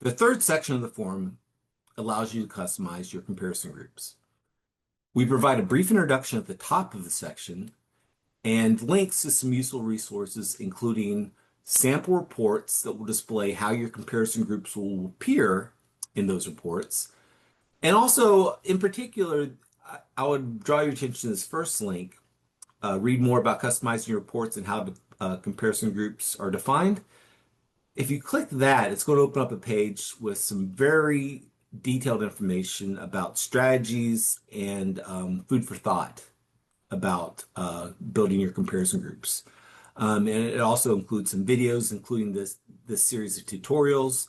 The third section of the form allows you to customize your comparison groups. We provide a brief introduction at the top of the section and links to some useful resources, including sample reports that will display how your comparison groups will appear in those reports. And also, in particular, I would draw your attention to this first link. Read more about customizing your reports and how comparison groups are defined. If you click that, it's going to open up a page with some very detailed information about strategies and food for thought about building your comparison groups. And it also includes some videos, including this series of tutorials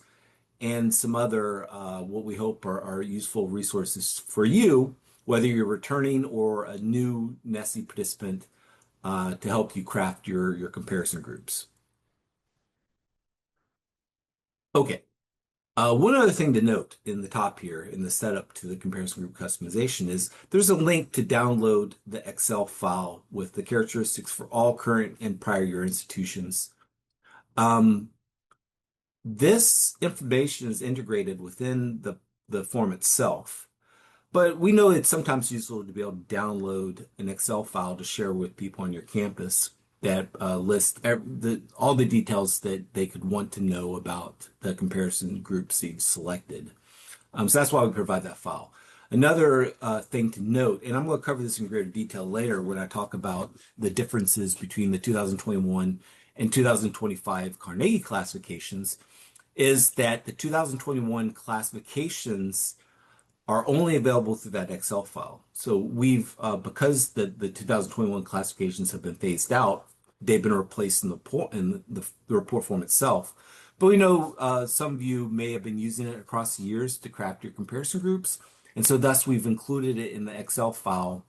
and some other what we hope are useful resources for you, whether you're returning or a new NSSE participant, to help you craft your comparison groups. Okay. One other thing to note in the top here in the setup to the comparison group customization is there's a link to download the Excel file with the characteristics for all current and prior year institutions. This information is integrated within the form itself, but we know it's sometimes useful to be able to download an Excel file to share with people on your campus that list all the details that they could want to know about the comparison groups you've selected. So that's why we provide that file. Another thing to note, and I'm going to cover this in greater detail later when I talk about the differences between the 2021 and 2025 Carnegie classifications, is that the 2021 classifications are only available through that Excel file. So because the 2021 classifications have been phased out, they've been replaced in the report form itself. But we know some of you may have been using it across the years to craft your comparison groups. And so thus we've included it in the Excel file.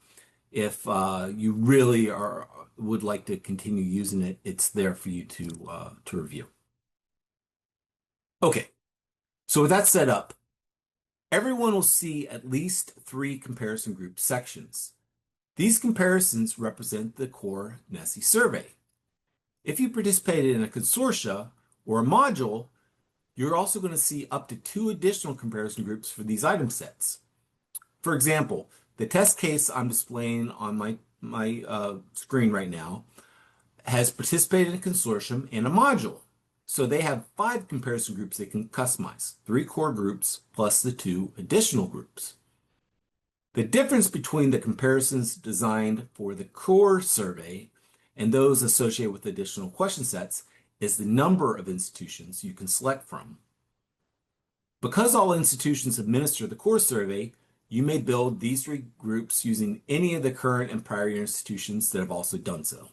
If you really would like to continue using it, it's there for you to review. Okay, so with that set up, everyone will see at least 3 comparison group sections. These comparisons represent the core NSSE survey. If you participated in a consortia or a module, you're also going to see up to 2 additional comparison groups for these item sets. For example, the test case I'm displaying on my screen right now has participated in a consortium and a module. So they have 5 comparison groups they can customize, 3 core groups plus the 2 additional groups. The difference between the comparisons designed for the core survey and those associated with additional question sets is the number of institutions you can select from. Because all institutions administer the core survey, you may build these 3 groups using any of the current and prior year institutions that have also done so.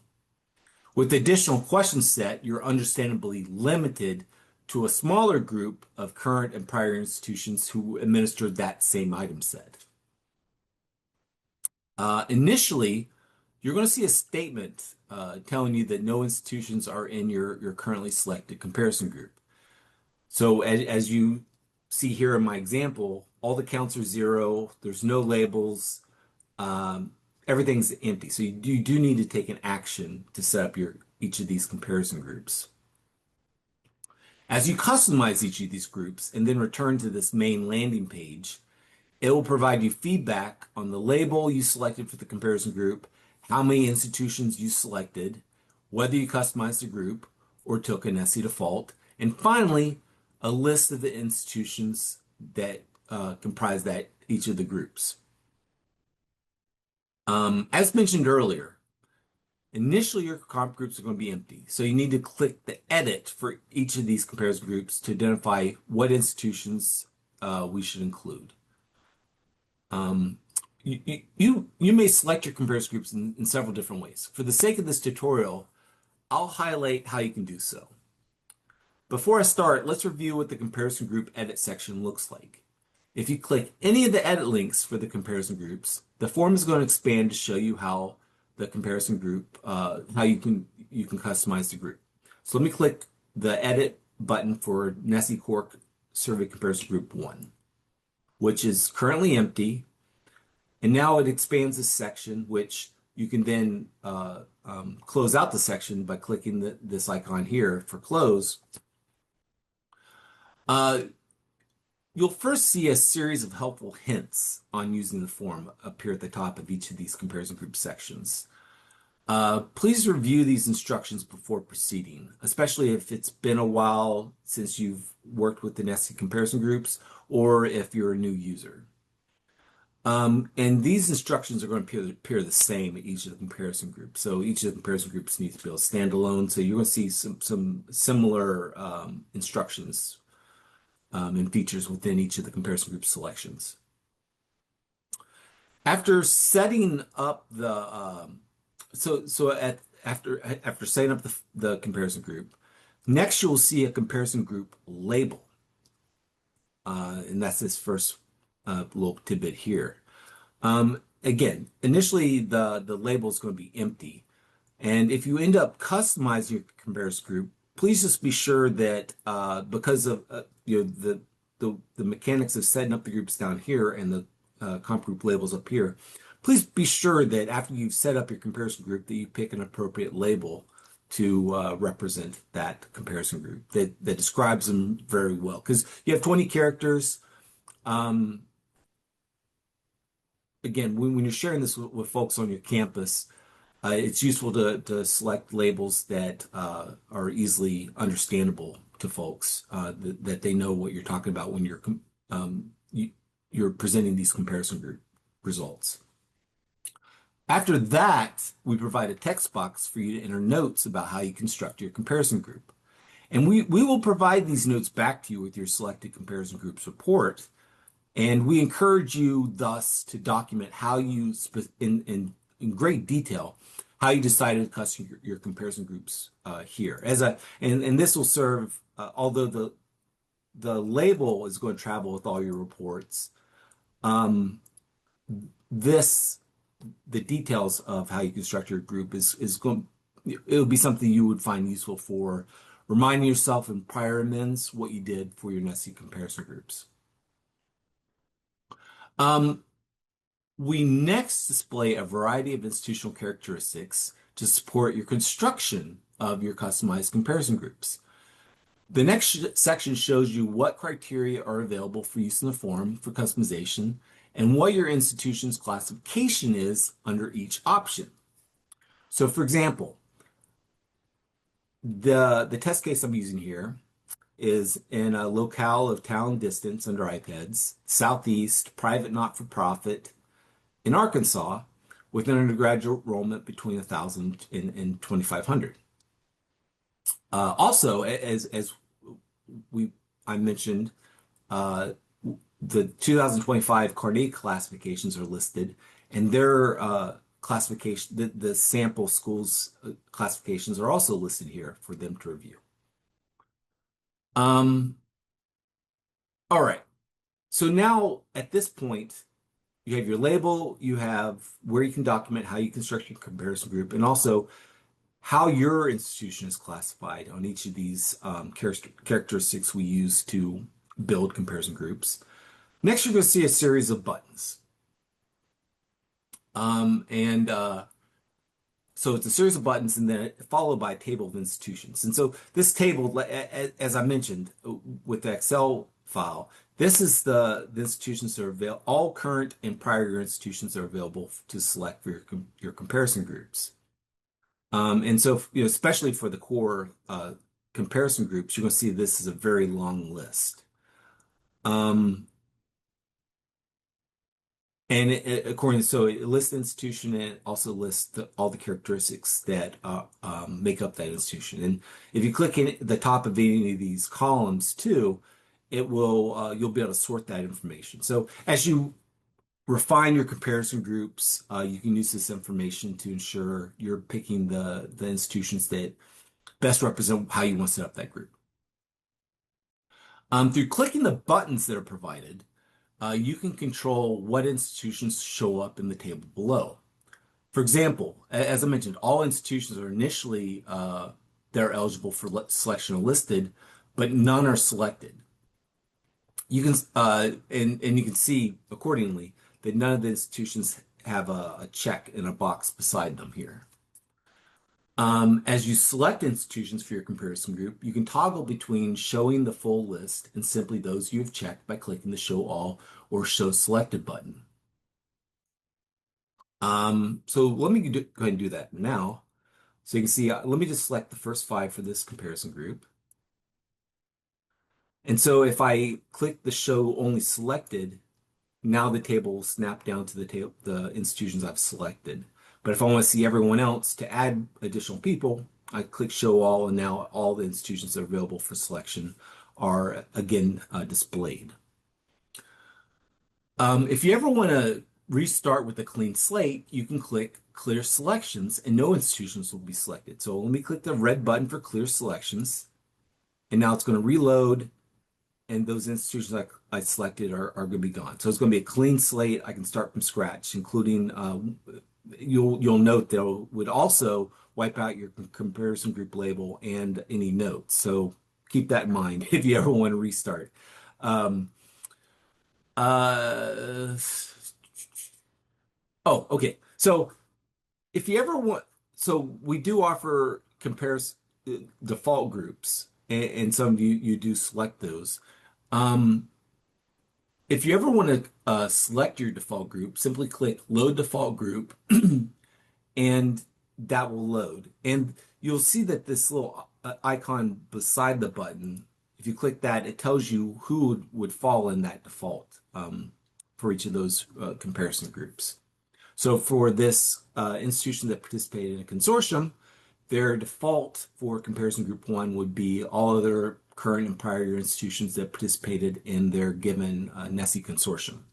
With the additional question set, you're understandably limited to a smaller group of current and prior institutions who administer that same item set. Initially, you're going to see a statement telling you that no institutions are in your currently selected comparison group. So as you see here in my example, all the counts are 0, there's no labels, everything's empty. So you do need to take an action to set up each of these comparison groups. As you customize each of these groups and then return to this main landing page, it will provide you feedback on the label you selected for the comparison group, how many institutions you selected, whether you customized the group or took an NSSE default, and finally, a list of the institutions that comprise each of the groups. As mentioned earlier, initially your comp groups are going to be empty, so you need to click the edit for each of these comparison groups to identify what institutions we should include. You may select your comparison groups in several different ways. For the sake of this tutorial, I'll highlight how you can do so. Before I start, let's review what the comparison group edit section looks like. If you click any of the edit links for the comparison groups, the form is going to expand to show you how the comparison group, how you can customize the group. So let me click the edit button for NSSE Core Survey Comparison Group 1, which is currently empty. And now it expands this section, which you can then close out the section by clicking this icon here for close. you'll first see a series of helpful hints on using the form appear at the top of each of these comparison group sections. Please review these instructions before proceeding, especially if it's been a while since you've worked with the nested comparison groups or if you're a new user. And these instructions are going to appear the same at each of the comparison groups. So each of the comparison groups needs to be able to stand alone. So you're going to see some similar instructions and features within each of the comparison group selections. After setting up the after setting up the comparison group, next you'll see a comparison group label, and that's this first little tidbit here. Again, initially the label is going to be empty, and if you end up customizing your comparison group, please just be sure that because of the mechanics of setting up the groups down here and the comp group labels up here, please be sure that after you've set up your comparison group that you pick an appropriate label to represent that comparison group that describes them very well. Because you have 20 characters. Again, when you're sharing this with folks on your campus, it's useful to select labels that are easily understandable to folks, that they know what you're talking about when you're presenting these comparison group results. After that, we provide a text box for you to enter notes about how you construct your comparison group. And we will provide these notes back to you with your selected comparison groups report. And we encourage you thus to document how you, in great detail, how you decided to custom your comparison groups here. And this will serve, although the label is going to travel with all your reports, the details of how you construct your group is going, it'll be something you would find useful for reminding yourself in prior amends what you did for your nested comparison groups. We next display a variety of institutional characteristics to support your construction of your customized comparison groups. The next section shows you what criteria are available for use in the form for customization and what your institution's classification is under each option. So for example, the test case I'm using here is in a locale of town distance under IPEDS, Southeast, private not-for-profit in Arkansas, with an undergraduate enrollment between 1,000 and 2,500. Also, as I mentioned, the 2025 Carnegie classifications are listed, and their classification, the sample schools classifications are also listed here for them to review. All right. So now at this point, you have your label, you have where you can document how you construct your comparison group, and also how your institution is classified on each of these characteristics we use to build comparison groups. Next, you're going to see a series of buttons. So it's a series of buttons and then followed by a table of institutions. And so this table, as I mentioned with the Excel file, this is the institutions that are available, all current and prior year institutions are available to select for your comparison groups. And so, especially for the core comparison groups, you're going to see this is a very long list. And so it lists the institution and it also lists all the characteristics that make up that institution. And if you click in the top of any of these columns too, it will you'll be able to sort that information. So as you refine your comparison groups, you can use this information to ensure you're picking the institutions that best represent how you want to set up that group. Through clicking the buttons that are provided, you can control what institutions show up in the table below. For example, as I mentioned, all institutions are initially they're eligible for selection are listed, but none are selected. You can and you can see accordingly that none of the institutions have a check in a box beside them here. As you select institutions for your comparison group, you can toggle between showing the full list and simply those you have checked by clicking the Show All or Show Selected button. So let me go ahead and do that now. So you can see, let me just select the first five for this comparison group. And so if I click the Show Only Selected, now the table will snap down to the institutions I've selected. But if I want to see everyone else to add additional people, I click Show All, and now all the institutions that are available for selection are again displayed. If you ever want to restart with a clean slate, you can click Clear Selections, and no institutions will be selected. So let me click the red button for Clear Selections, and now it's going to reload and those institutions I selected are going to be gone. So it's going to be a clean slate. I can start from scratch, including you'll note that it would also wipe out your comparison group label and any notes. So keep that in mind if you ever want to restart. Um, uh, okay. So if you ever want, so we do offer comparison default groups, and some of you do select those. Um, If you ever want to select your default group, simply click Load Default Group, and that will load. And you'll see that this little icon beside the button, if you click that, it tells you who would fall in that default for each of those comparison groups. So for this institution that participated in a consortium, their default for comparison group one would be all other current and prior year institutions that participated in their given NSSE consortium.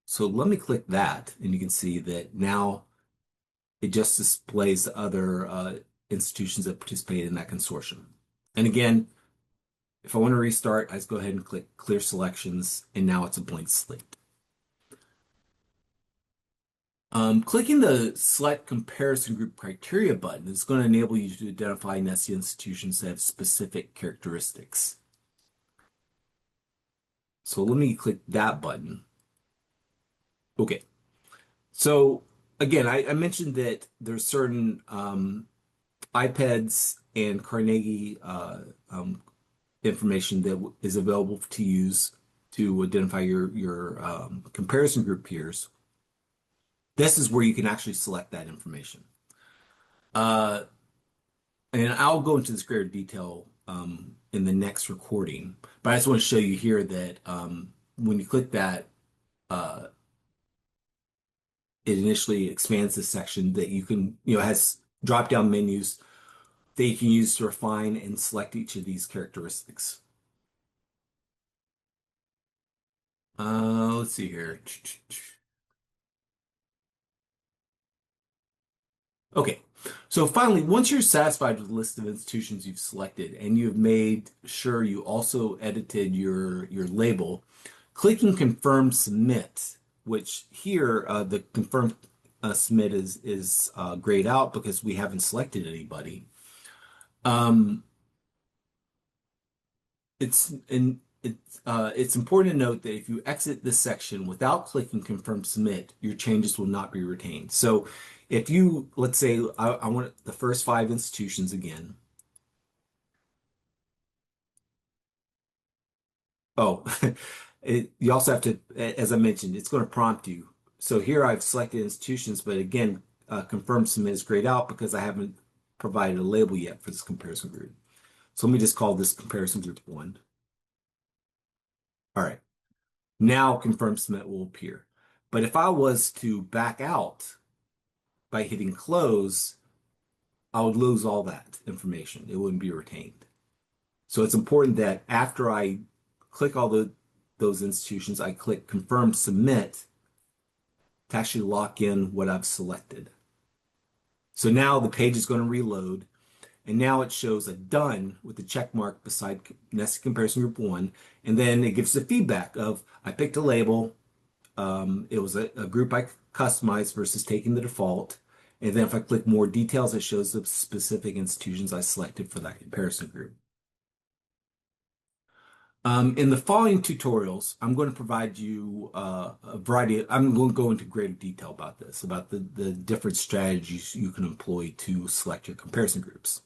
So let me click that, and you can see that now it just displays the other institutions that participated in that consortium. And again, if I want to restart, I just go ahead and click Clear Selections, and now it's a blank slate. Clicking the Select Comparison Group Criteria button is going to enable you to identify NSSE institutions that have specific characteristics. So let me click that button. Okay. So again, I mentioned that there's certain iPads and Carnegie information that is available to use to identify your comparison group peers. This is where you can actually select that information. Uh, and I'll go into this greater detail in the next recording, but I just want to show you here that when you click that, uh, it initially expands this section that you can, has drop-down menus that you can use to refine and select each of these characteristics. Let's see here. Okay, so finally, once you're satisfied with the list of institutions you've selected and you've made sure you also edited your label, clicking Confirm Submit, which here the Confirm Submit is grayed out because we haven't selected anybody. Um, it's important to note that if you exit this section without clicking Confirm Submit, your changes will not be retained. So if you, let's say, I want the first five institutions again. Oh, you also have to, as I mentioned, it's going to prompt you. So here I've selected institutions, but again, Confirm Submit is grayed out because I haven't provided a label yet for this comparison group. So let me just call this comparison group one. All right. Now Confirm Submit will appear. But if I was to back out by hitting close, I would lose all that information. It wouldn't be retained. So it's important that after I click all those institutions, I click Confirm Submit to actually lock in what I've selected. So now the page is going to reload, and now it shows a done with the check mark beside NSSE Comparison Group 1, and then it gives the feedback of I picked a label, it was a group I customized versus taking the default. And then if I click more details, it shows the specific institutions I selected for that comparison group. In the following tutorials, I'm going to provide you a variety I'm going to go into greater detail about this, about the different strategies you can employ to select your comparison groups.